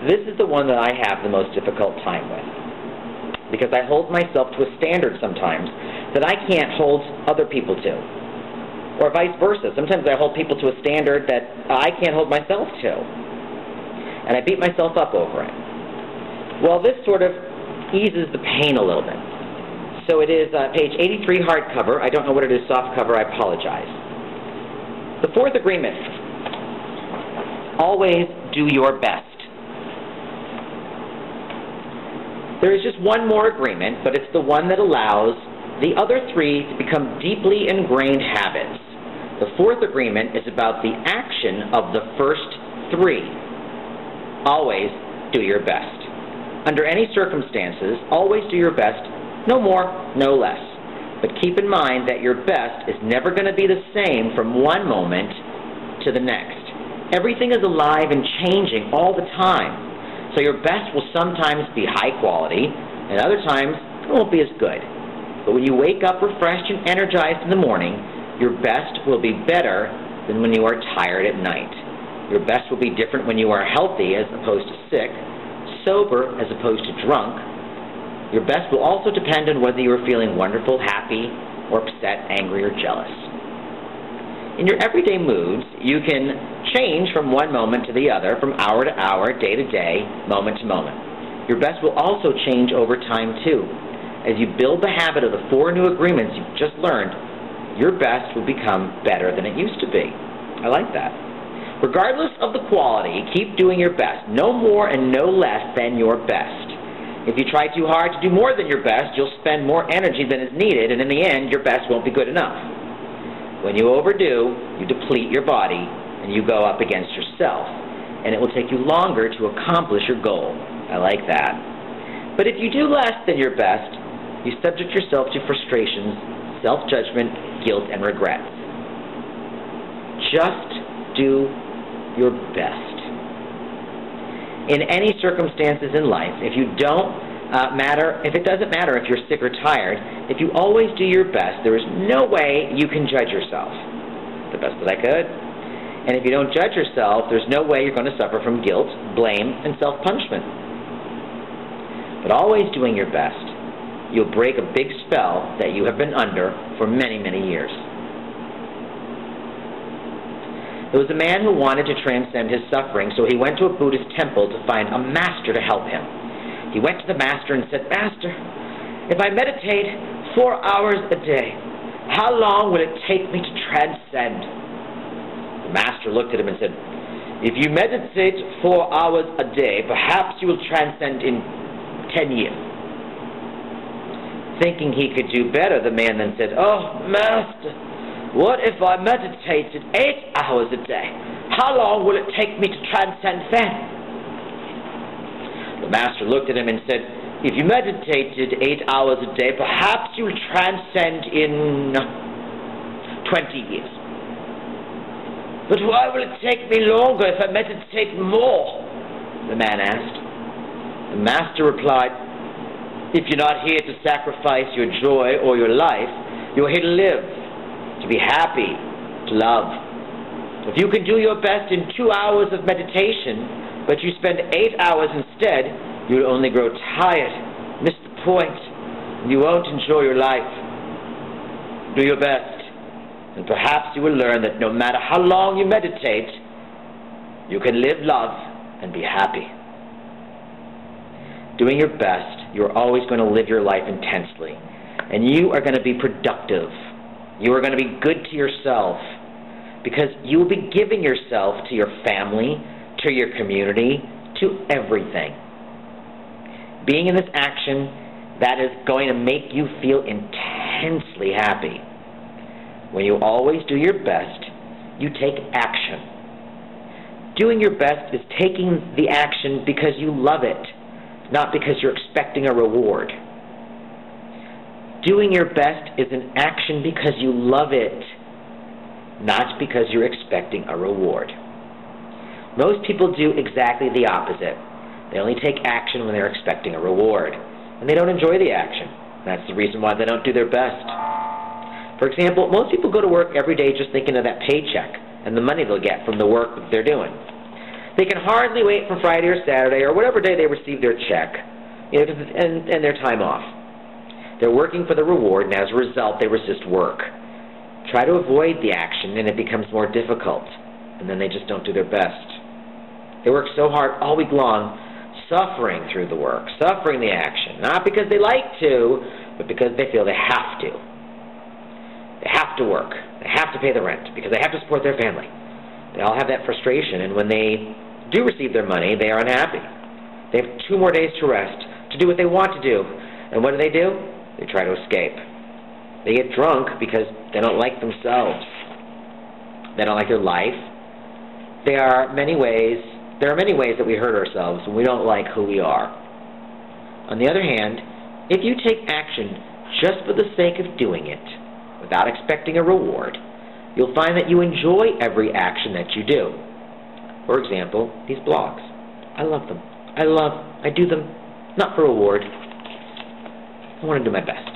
This is the one that I have the most difficult time with, because I hold myself to a standard sometimes that I can't hold other people to, or vice versa. Sometimes I hold people to a standard that I can't hold myself to, and I beat myself up over it. Well, this sort of eases the pain a little bit. So it is page 83 hardcover. I don't know what it is soft cover. I apologize. The fourth agreement: always do your best. There is just one more agreement, but it's the one that allows the other three to become deeply ingrained habits. The fourth agreement is about the action of the first three. Always do your best. Under any circumstances, always do your best, no more, no less. But keep in mind that your best is never going to be the same from one moment to the next. Everything is alive and changing all the time. So your best will sometimes be high quality, and other times it won't be as good. But when you wake up refreshed and energized in the morning, your best will be better than when you are tired at night. Your best will be different when you are healthy as opposed to sick, sober as opposed to drunk. Your best will also depend on whether you are feeling wonderful, happy, or upset, angry, or jealous. In your everyday moods, you can change from one moment to the other, from hour to hour, day to day, moment to moment. Your best will also change over time, too. As you build the habit of the four new agreements you've just learned, your best will become better than it used to be. I like that. Regardless of the quality, keep doing your best. No more and no less than your best. If you try too hard to do more than your best, you'll spend more energy than is needed, and in the end, your best won't be good enough. When you overdo, you deplete your body, and you go up against yourself, and it will take you longer to accomplish your goal. I like that. But if you do less than your best, you subject yourself to frustrations, self-judgment, guilt, and regrets. Just do your best. In any circumstances in life, if it doesn't matter if you're sick or tired, if you always do your best, there is no way you can judge yourself. The best that I could. And if you don't judge yourself, there's no way you're going to suffer from guilt, blame, and self-punishment. But always doing your best, you'll break a big spell that you have been under for many, many years. There was a man who wanted to transcend his suffering, so he went to a Buddhist temple to find a master to help him. He went to the master and said, "Master, if I meditate 4 hours a day, how long will it take me to transcend?" The master looked at him and said, "If you meditate 4 hours a day, perhaps you will transcend in 10 years. Thinking he could do better, the man then said, "Oh, Master, what if I meditated 8 hours a day? How long will it take me to transcend then?" The master looked at him and said, "If you meditated 8 hours a day, perhaps you will transcend in 20 years. But why will it take me longer if I meditate more?" the man asked. The master replied, "If you're not here to sacrifice your joy or your life, you're here to live, to be happy, to love. If you can do your best in 2 hours of meditation, but you spend 8 hours instead, you'll only grow tired, miss the point, and you won't enjoy your life. Do your best, and perhaps you will learn that no matter how long you meditate, you can live, love, and be happy." Doing your best, you're always going to live your life intensely, and you are going to be productive. You are going to be good to yourself, because you will be giving yourself to your family, to your community, to everything. Being in this action, that is going to make you feel intensely happy. When you always do your best, you take action. Doing your best is taking the action because you love it, not because you're expecting a reward. Doing your best is an action because you love it, not because you're expecting a reward. Most people do exactly the opposite. They only take action when they're expecting a reward, and they don't enjoy the action. That's the reason why they don't do their best. For example, most people go to work every day just thinking of that paycheck and the money they'll get from the work that they're doing. They can hardly wait for Friday or Saturday or whatever day they receive their check, and their time off. They're working for the reward, and as a result, they resist work. Try to avoid the action, and it becomes more difficult, and then they just don't do their best. They work so hard all week long, suffering through the work, suffering the action, not because they like to, but because they feel they have to. They have to work. They have to pay the rent because they have to support their family. They all have that frustration, and when they do receive their money, they are unhappy. They have 2 more days to rest, to do what they want to do. And what do? They try to escape. They get drunk because they don't like themselves. They don't like their life. There are many ways that we hurt ourselves when we don't like who we are. On the other hand, if you take action just for the sake of doing it, without expecting a reward, you'll find that you enjoy every action that you do. For example, these blogs. I love them. I do them not for reward. I want to do my best.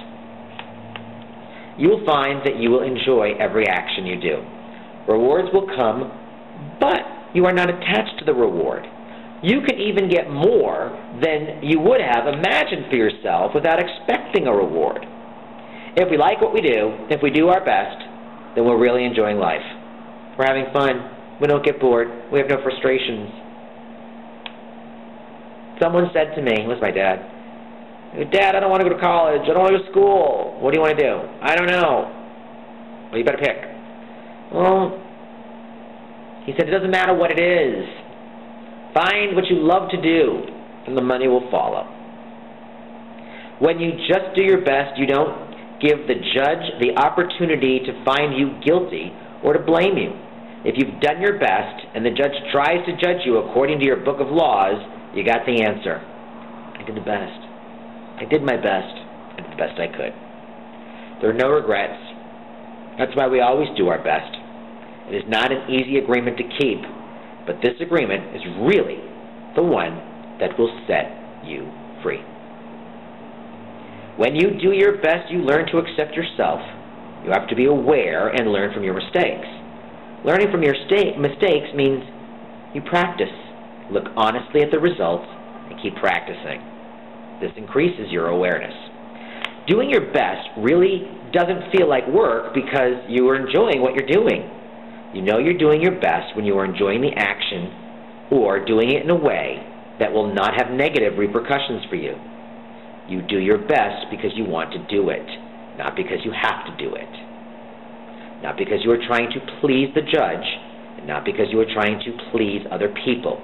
You will find that you will enjoy every action you do. Rewards will come, but you are not attached to the reward. You can even get more than you would have imagined for yourself without expecting a reward. If we like what we do, if we do our best, then we're really enjoying life. We're having fun. We don't get bored. We have no frustrations. Someone said to me, it was my dad, "Dad, I don't want to go to college. I don't want to go to school. What do you want to do?" "I don't know." "Well, you better pick." "Well," he said, "it doesn't matter what it is. Find what you love to do, and the money will follow." When you just do your best, you don't give the judge the opportunity to find you guilty or to blame you. If you've done your best and the judge tries to judge you according to your book of laws, you got the answer. I did the best. I did my best. I did the best I could. There are no regrets. That's why we always do our best. It is not an easy agreement to keep, but this agreement is really the one that will set you free. When you do your best, you learn to accept yourself. You have to be aware and learn from your mistakes. Learning from your mistakes means you practice. Look honestly at the results and keep practicing. This increases your awareness. Doing your best really doesn't feel like work because you are enjoying what you're doing. You know you're doing your best when you are enjoying the action or doing it in a way that will not have negative repercussions for you. You do your best because you want to do it, not because you have to do it. Not because you are trying to please the judge, and not because you are trying to please other people.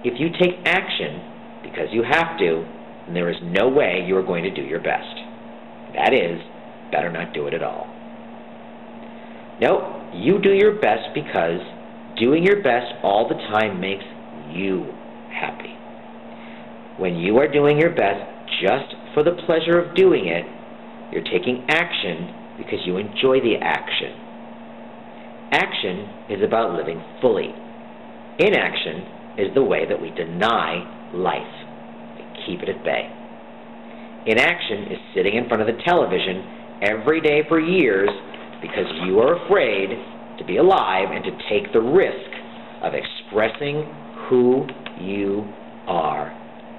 If you take action because you have to, then there is no way you are going to do your best. That is, better not do it at all. No, you do your best because doing your best all the time makes you happy. When you are doing your best just for the pleasure of doing it, you're taking action because you enjoy the action. Action is about living fully. Inaction is the way that we deny life and keep it at bay. Inaction is sitting in front of the television every day for years because you are afraid to be alive and to take the risk of expressing who you are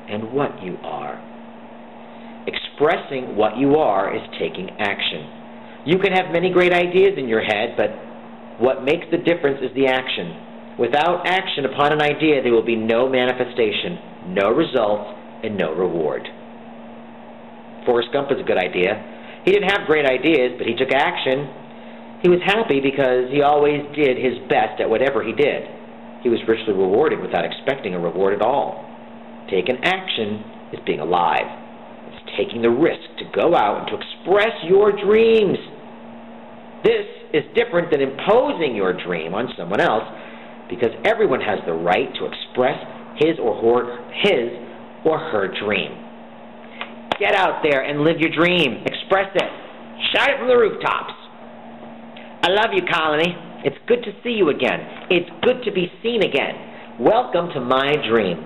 and what you are. Expressing what you are is taking action. You can have many great ideas in your head, but what makes the difference is the action. Without action upon an idea, there will be no manifestation, no result, and no reward. Forrest Gump is a good idea. He didn't have great ideas, but he took action. He was happy because he always did his best at whatever he did. He was richly rewarded without expecting a reward at all. Taking action is being alive. It's taking the risk to go out and to express your dreams. This is different than imposing your dream on someone else because everyone has the right to express his or her dream. Get out there and live your dream. Express it. Shout it from the rooftops. I love you, Colony. It's good to see you again. It's good to be seen again. Welcome to my dream.